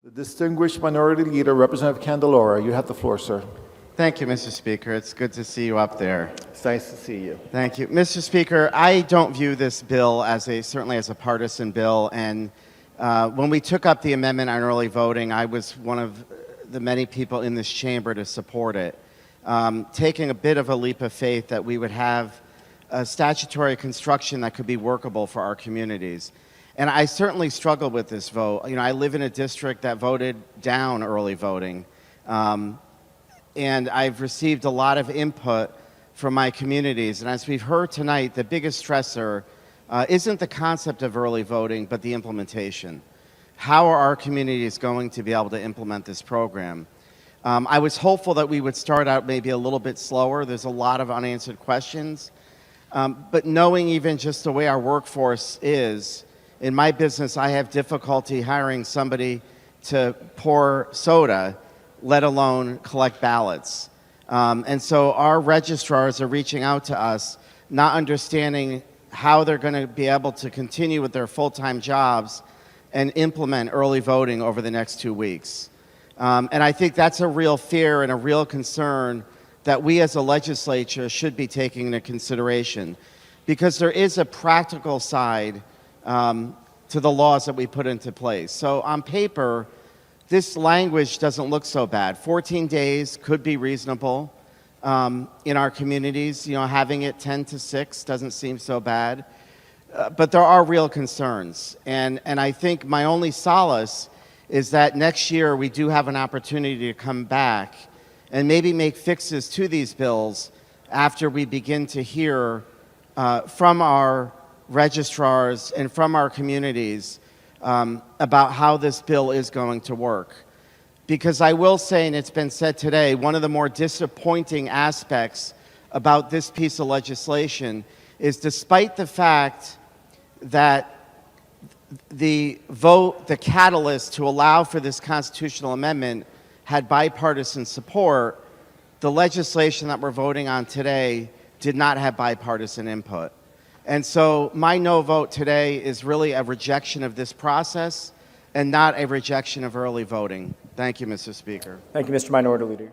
The distinguished minority leader, Representative Candelora, you have the floor, sir. Thank you, Mr. Speaker. It's good to see you up there. It's nice to see you. Thank you. Mr. Speaker, I don't view this bill certainly as a partisan bill. And when we took up the amendment on early voting, I was one of the many people in this chamber to support it, taking a bit of a leap of faith that we would have a statutory construction that could be workable for our communities. And I certainly struggled with this vote. You know, I live in a district that voted down early voting. And I've received a lot of input from my communities. And as we've heard tonight, the biggest stressor isn't the concept of early voting, but the implementation. How are our communities going to be able to implement this program? I was hopeful that we would start out maybe a little bit slower. There's a lot of unanswered questions. But knowing even just the way our workforce is, in my business, I have difficulty hiring somebody to pour soda, let alone collect ballots. And so our registrars are reaching out to us, not understanding how they're going to be able to continue with their full-time jobs and implement early voting over the next 2 weeks. And I think that's a real fear and a real concern that we as a legislature should be taking into consideration, because there is a practical side to the laws that we put into place. So on paper, this language doesn't look so bad. 14 days could be reasonable in our communities. You know, having it 10 to 6 doesn't seem so bad. But there are real concerns. And I think my only solace is that next year we do have an opportunity to come back and maybe make fixes to these bills after we begin to hear from our registrars and from our communities about how this bill is going to work. Because I will say, and it's been said today, one of the more disappointing aspects about this piece of legislation is, despite the fact that the vote, the catalyst to allow for this constitutional amendment had bipartisan support, the legislation that we're voting on today did not have bipartisan input. And so my no vote today is really a rejection of this process and not a rejection of early voting. Thank you, Mr. Speaker. Thank you, Mr. Minority Leader.